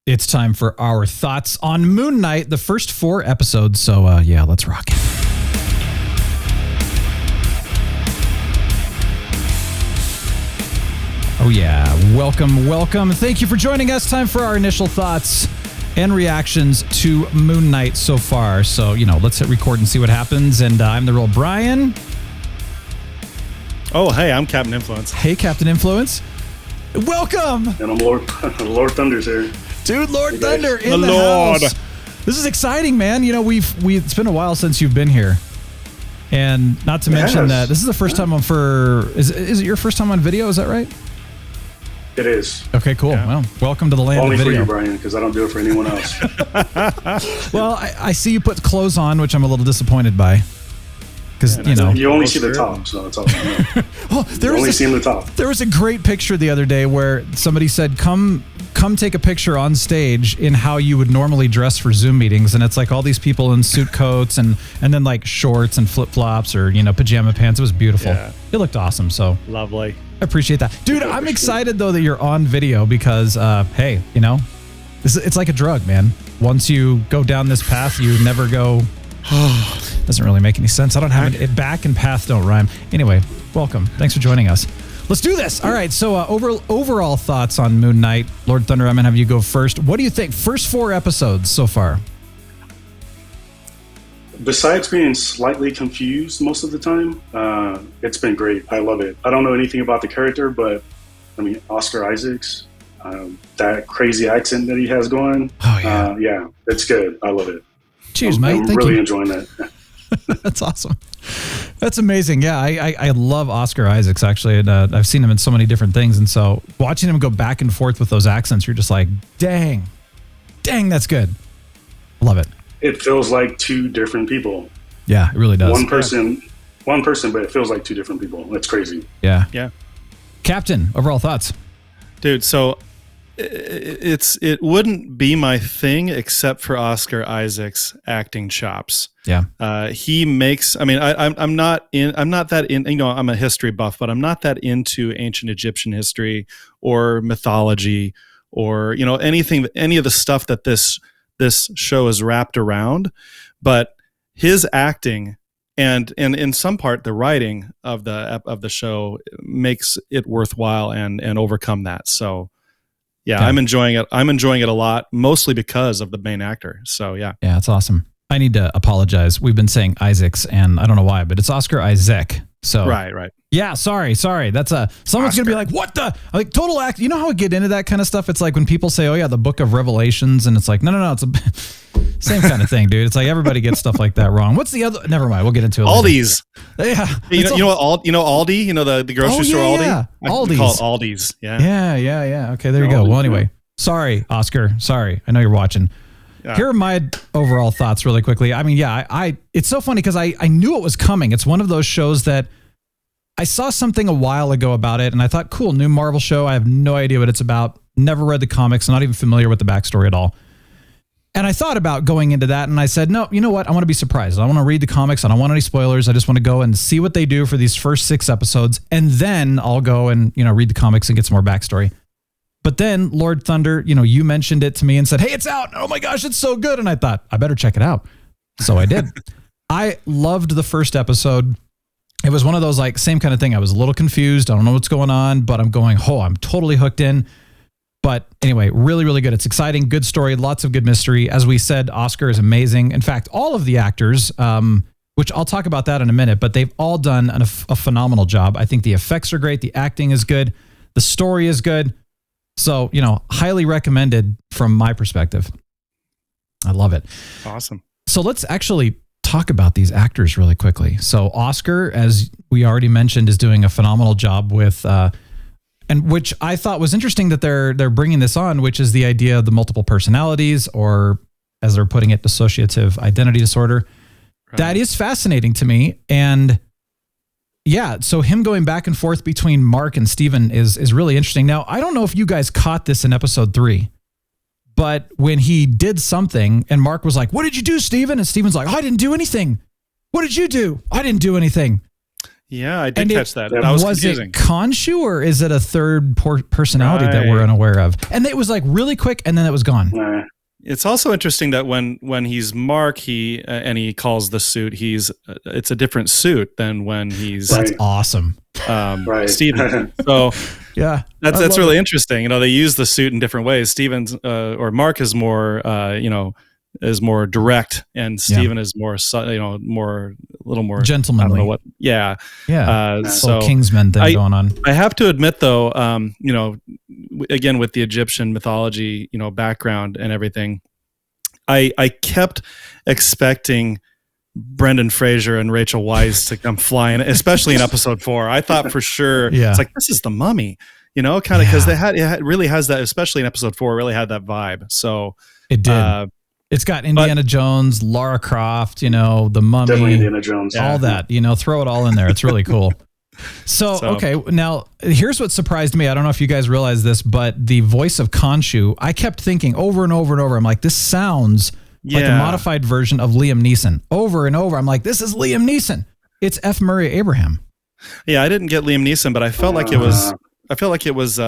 It's time for our thoughts on Moon Knight, the first 4 episodes. So, let's rock it. Oh, yeah. Welcome. Thank you for joining us. Time for our initial thoughts and reactions to Moon Knight so far. So, let's hit record and see what happens. And I'm the real Brian. Oh, hey, I'm Captain Influence. Hey, Captain Influence. Welcome. And I'm Lord Thunder's here. Dude, Lord hey Thunder guys. in the Lord. House. This is exciting, man. It's been a while since you've been here. And not to mention that this is the first time is it your first time on video? Is that right? It is. Okay, cool. Yeah. Well, welcome to the land Only of video. Only for you, Brian, because I don't do it for anyone else. Well, I see you put clothes on, which I'm a little disappointed by. Because, you only see the top, so that's all I know. You only see the top. There was a great picture the other day where somebody said, come take a picture on stage in how you would normally dress for Zoom meetings. And it's like all these people in suit coats and then like shorts and flip-flops or, pajama pants. It was beautiful. Yeah. It looked awesome. So lovely. I appreciate that. Dude, I'm excited, though, that you're on video because, hey, it's like a drug, man. Once you go down this path, you never go... Doesn't really make any sense. I don't have it. Back and path don't rhyme. Anyway, welcome. Thanks for joining us. Let's do this. All right. So overall thoughts on Moon Knight. Lord Thunder, I'm going to have you go first. What do you think? First 4 episodes so far. Besides being slightly confused most of the time, it's been great. I love it. I don't know anything about the character, but Oscar Isaacs, that crazy accent that he has going. Oh, yeah. Yeah, it's good. I love it. Cheers, mate. I'm really enjoying that. That's awesome. That's amazing. Yeah, I love Oscar Isaacs, actually. And I've seen him in so many different things. And so watching him go back and forth with those accents, you're just like, dang, that's good. Love it. It feels like 2 different people. Yeah, it really does. One person, but it feels like 2 different people. It's crazy. Yeah. Yeah. Captain, overall thoughts? Dude, so it wouldn't be my thing except for Oscar Isaac's acting chops. Yeah. He makes, I'm not that in, I'm a history buff, but I'm not that into ancient Egyptian history or mythology or, any of the stuff that this show is wrapped around, but his acting and in some part the writing of the show makes it worthwhile and overcome that. So yeah, I'm enjoying it. I'm enjoying it a lot, mostly because of the main actor. So yeah. Yeah, it's awesome. I need to apologize. We've been saying Isaacs, and I don't know why, but it's Oscar Isaac. So right. Yeah, sorry. That's someone's gonna be like, what the total act? You know how we get into that kind of stuff? It's like when people say, oh yeah, the Book of Revelations, and it's like, no, it's a same kind of thing, dude. It's like everybody gets stuff like that wrong. What's the other? Never mind. We'll get into it. Aldi's. Yeah. You know what? Aldi. The grocery store Aldi. Yeah. Aldi's. Call it Aldi's. Yeah. Yeah. Okay, there you go. Well, anyway, sorry, Oscar. Sorry. I know you're watching. Yeah. Here are my overall thoughts really quickly. It's so funny because I knew it was coming. It's one of those shows that I saw something a while ago about it and I thought, cool, new Marvel show. I have no idea what it's about. Never read the comics. I'm not even familiar with the backstory at all. And I thought about going into that and I said, no, you know what? I want to be surprised. I want to read the comics. I don't want any spoilers. I just want to go and see what they do for these first 6 episodes. And then I'll go and, read the comics and get some more backstory. But then Lord Thunder, you mentioned it to me and said, hey, it's out. Oh my gosh, it's so good. And I thought, I better check it out. So I did. I loved the first episode. It was one of those same kind of thing. I was a little confused. I don't know what's going on, but I'm going, I'm totally hooked in. But anyway, really, really good. It's exciting. Good story. Lots of good mystery. As we said, Oscar is amazing. In fact, all of the actors, which I'll talk about that in a minute, but they've all done a phenomenal job. I think the effects are great. The acting is good. The story is good. So, highly recommended from my perspective. I love it. Awesome. So let's actually talk about these actors really quickly. So Oscar, as we already mentioned, is doing a phenomenal job with, and which I thought was interesting that they're bringing this on, which is the idea of the multiple personalities, or as they're putting it, dissociative identity disorder. Right. That is fascinating to me. And yeah, so him going back and forth between Mark and Steven is really interesting. Now, I don't know if you guys caught this in episode 3, but when he did something and Mark was like, what did you do, Steven? And Steven's like, I didn't do anything. What did you do? I didn't do anything. Yeah, I did catch that. That was confusing. It Khonshu, or is it a third personality that we're unaware of? And it was like really quick, and then it was gone. It's also interesting that when he's Mark, he calls the suit, it's a different suit than when he's that's awesome. Steven. So yeah, that's really interesting. You know, they use the suit in different ways. Steven's or Mark is more is more direct, and Steven is more a little more gentlemanly. I don't know what. Yeah. So Kingsman thing going on. I have to admit though, again with the Egyptian mythology, background and everything, I kept expecting Brendan Fraser and Rachel Weisz to come flying, especially in episode 4. I thought for sure it's like, this is the Mummy, kind of, because it really has that, especially in episode 4, really had that vibe. So it did. It's got Indiana Jones, Lara Croft, the Mummy, definitely Indiana Jones, all that, throw it all in there. It's really cool. So, okay, now here's what surprised me. I don't know if you guys realize this, but the voice of Khonshu, I kept thinking over and over and over. I'm like, this sounds like a modified version of Liam Neeson. Over and over, I'm like, this is Liam Neeson. It's F. Murray Abraham. Yeah, I didn't get Liam Neeson, but I felt like it was. I feel like it was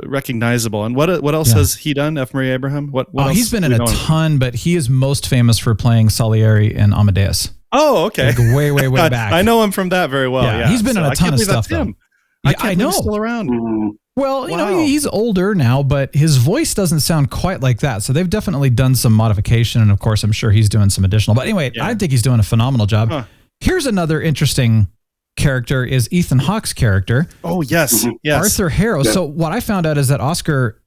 recognizable. And what else has he done, F. Murray Abraham? What else he's been in a ton, but he is most famous for playing Salieri in Amadeus. Oh, okay. Like way back. I know him from that very well. Yeah, he's been in a ton of stuff. I know. He's still around. Well, he's older now, but his voice doesn't sound quite like that. So they've definitely done some modification, and of course, I'm sure he's doing some additional. But anyway, I think he's doing a phenomenal job. Huh. Here's another interesting character is Ethan Hawke's character. Oh, yes. Yes. Arthur Harrow. Yeah. So what I found out is that Oscar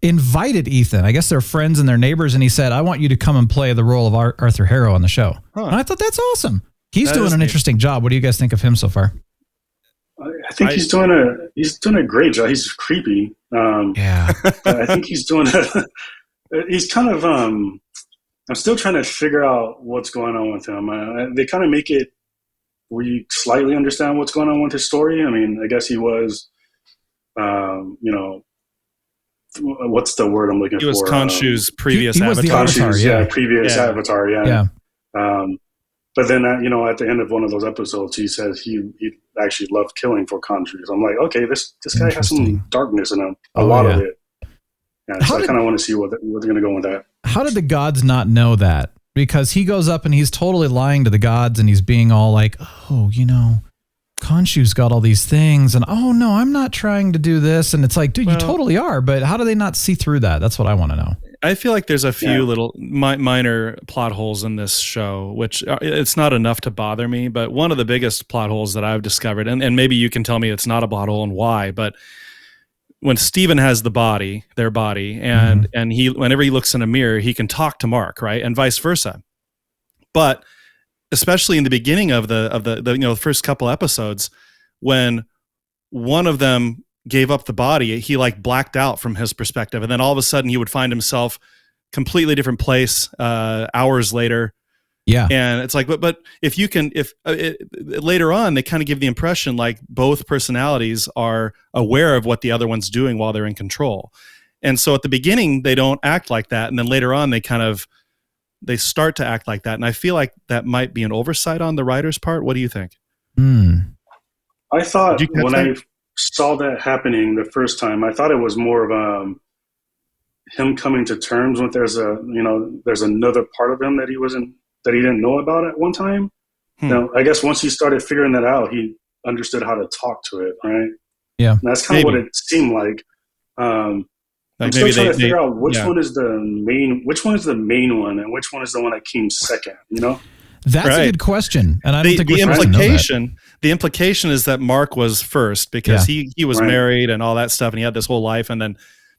invited Ethan. I guess they're friends and they're neighbors, and he said, I want you to come and play the role of Arthur Harrow on the show. Huh. And I thought that's awesome. He's doing an interesting job. What do you guys think of him so far? I think he's doing a great job. He's creepy. I think he's doing he's kind of I'm still trying to figure out what's going on with him. They kind of make it we slightly understand what's going on with his story. I mean, I guess he was, what's the word I'm looking for? He was Khonshu's previous avatar. Previous avatar. Yeah. But then, at the end of one of those episodes, he says he actually loved killing for Khonshu. So I'm like, okay, this guy has some darkness in him, a lot of it. Yeah, so I kind of want to see what they're going to go with that. How did the gods not know that? Because he goes up and he's totally lying to the gods, and he's being all like, oh, Khonshu's got all these things, and oh no, I'm not trying to do this. And it's like, dude, you totally are, but how do they not see through that? That's what I want to know. I feel like there's a few little minor plot holes in this show, which it's not enough to bother me. But one of the biggest plot holes that I've discovered, and maybe you can tell me it's not a plot hole and why, but when Steven has their body, and he, whenever he looks in a mirror, he can talk to Mark, right, and vice versa. But especially in the beginning of the first couple episodes, when one of them gave up the body, he like blacked out from his perspective, and then all of a sudden he would find himself completely different place hours later. Yeah, and it's like, but if later on they kind of give the impression like both personalities are aware of what the other one's doing while they're in control, and so at the beginning they don't act like that, and then later on they start to act like that, and I feel like that might be an oversight on the writer's part. What do you think? I thought when I saw that happening the first time, I thought it was more of him coming to terms with there's another part of him that he didn't know about at one time. Now, I guess once he started figuring that out, he understood how to talk to it, right? Yeah, and that's kind of what it seemed like. I'm still trying to figure out which one is the main one, and which one is the one that came second. That's a good question, and I don't think the implication is that Mark was first because he was married and all that stuff, and he had this whole life,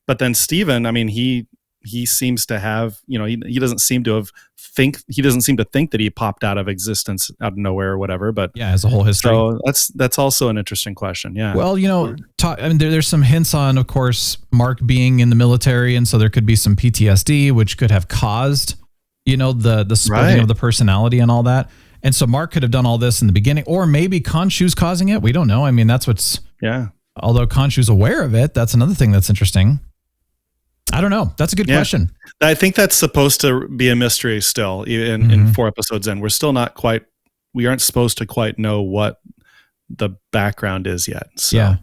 but then Steven, I mean, he seems to have, he doesn't seem to think that he popped out of existence out of nowhere or whatever, but has a whole history. So that's also an interesting question. Yeah. Well, there's some hints on, of course, Mark being in the military, and so there could be some PTSD, which could have caused, the splitting of the personality and all that. And so Mark could have done all this in the beginning, or maybe Khonshu's causing it. We don't know. I mean, that's what's although Khonshu's aware of it, that's another thing that's interesting. I don't know. That's a good question. I think that's supposed to be a mystery still in 4 episodes in. We're still not quite, we aren't supposed to quite know what the background is yet. So. Yeah.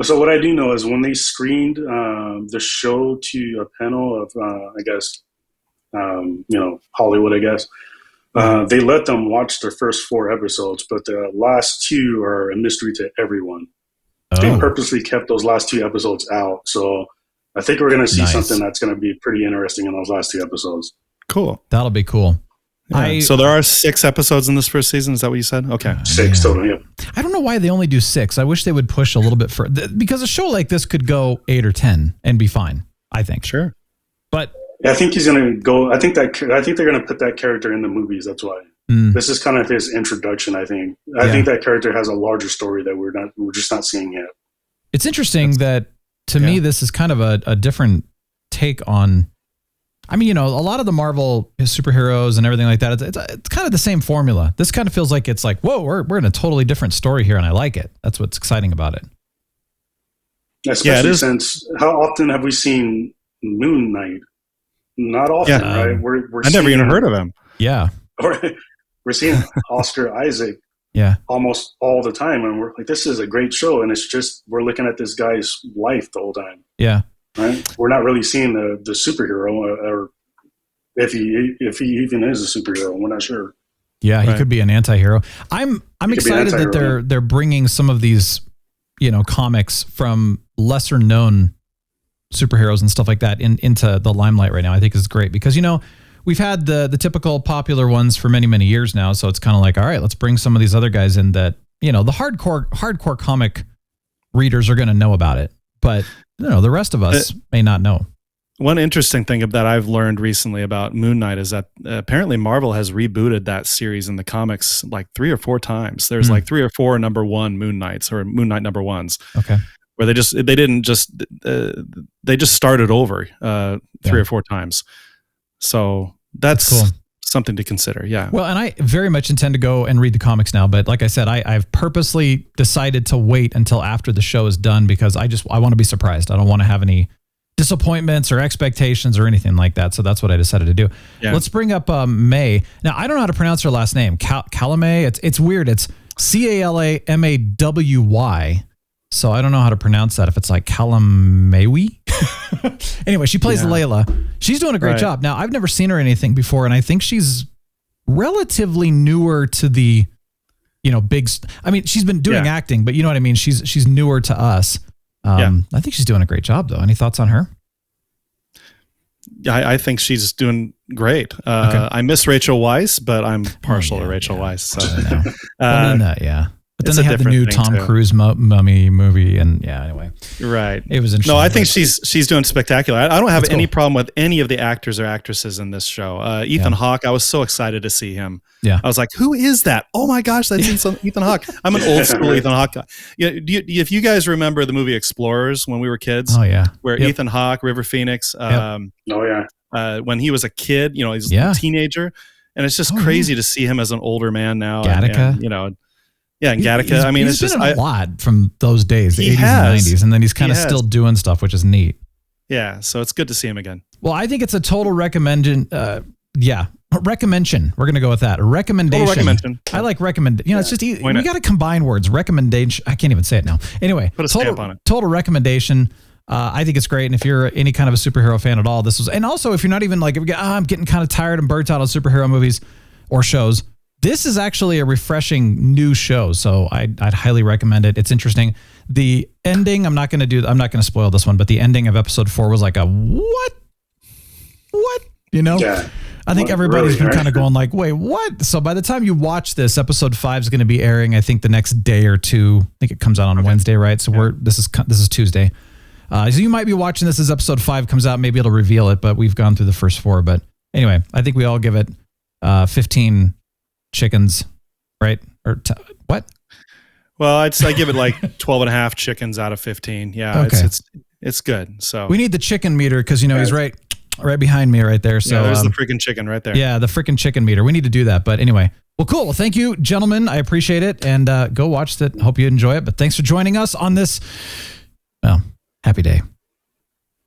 So what I do know is when they screened the show to a panel of, I guess, Hollywood, I guess, they let them watch their first 4 episodes, but the last 2 are a mystery to everyone. Oh. They purposely kept those last 2 episodes out. So I think we're going to see something that's going to be pretty interesting in those last 2 episodes. Cool. That'll be cool. Yeah. So there are 6 episodes in this first season. Is that what you said? Okay. 6 total, yeah. I don't know why they only do 6. I wish they would push a little bit further, because a show like this could go 8 or 10 and be fine, I think. Sure. But I think he's going to go, I think they're going to put that character in the movies. That's why. This is kind of his introduction, I think. I think that character has a larger story that we're just not seeing yet. It's interesting that, to me, this is kind of a different take on, I mean, a lot of the Marvel superheroes and everything like that, it's kind of the same formula. This kind of feels like it's like, whoa, we're in a totally different story here, and I like it. That's what's exciting about it. Especially since, how often have we seen Moon Knight? Not often, right? I never even heard of him. Yeah. We're seeing Oscar Isaac almost all the time, and we're like, this is a great show, and it's just, we're looking at this guy's life the whole time. Yeah. Right? We're not really seeing the superhero, or if he even is a superhero. We're not sure. Yeah, he could be an anti-hero. I'm excited that they're bringing some of these, comics from lesser known superheroes and stuff like that into the limelight right now. I think is great because we've had the typical popular ones for many years now, so it's kind of like, all right, let's bring some of these other guys in that the hardcore comic readers are going to know about it, but the rest of us may not know. One interesting thing that I've learned recently about Moon Knight is that apparently Marvel has rebooted that series in the comics like 3 or 4 times. There's like 3 or 4 number 1 Moon Knights or Moon Knight number 1s. Okay. Where they just started over 3 or 4 times. So that's cool. Something to consider. Yeah. Well, and I very much intend to go and read the comics now, but like I said, I've purposely decided to wait until after the show is done because I want to be surprised. I don't want to have any disappointments or expectations or anything like that. So that's what I decided to do. Yeah. Let's bring up May. Now, I don't know how to pronounce her last name. Calamay. It's weird. It's Calamawy. So I don't know how to pronounce that. If it's like Calamawy. Anyway, she plays Layla. She's doing a great job. Now, I've never seen her in anything before, and I think she's relatively newer to the, big. I mean, she's been doing acting, but you know what I mean. She's newer to us. I think she's doing a great job, though. Any thoughts on her? I think she's doing great. I miss Rachel Weisz, but I'm partial to Rachel Weisz. So. But then they had the new Tom Cruise Mummy movie, and anyway. Right. It was interesting. No, I think she's doing spectacular. I don't have any problem with any of the actors or actresses in this show. Ethan Hawke, I was so excited to see him. Yeah. I was like, who is that? Oh my gosh, that's Ethan Hawke. I'm an old school Ethan Hawke guy. If you guys remember the movie Explorers when we were kids, where Ethan Hawke, River Phoenix, when he was a kid, he's a teenager, and it's just crazy to see him as an older man now. Gattaca. And Gattaca. He's been a lot from those days, the 80s and 90s, and then he's kind of still doing stuff, which is neat. Yeah, so it's good to see him again. Well, I think it's a total recommendation. Recommendation. We're going to go with that. Recommendation. I like recommend. It's just easy. We got to combine words. Recommendation. I can't even say it now. Anyway, put a stamp on it. Total recommendation. I think it's great. And if you're any kind of a superhero fan at all, and also if you're not even like, I'm getting kind of tired and burnt out on superhero movies or shows, this is actually a refreshing new show, so I'd highly recommend it. It's interesting. The ending, I'm not going to spoil this one, but the ending of episode 4 was like a what? Yeah. I think everybody's been kind of going like, wait, what? So by the time you watch this, episode 5 is going to be airing, I think the next day or two. I think it comes out on Wednesday, right? So this is Tuesday. So you might be watching this as episode 5 comes out. Maybe it'll reveal it, but we've gone through the first 4. But anyway, I think we all give it 15 chickens, right? Or what? Well, I give it like 12 and a half chickens out of 15. Yeah, okay. It's good. So we need the chicken meter because he's right behind me right there. So there's the freaking chicken right there. Yeah, the freaking chicken meter. We need to do that. But anyway, well, cool. Well, thank you, gentlemen. I appreciate it, and go watch it. Hope you enjoy it. But thanks for joining us on this. Well, happy day.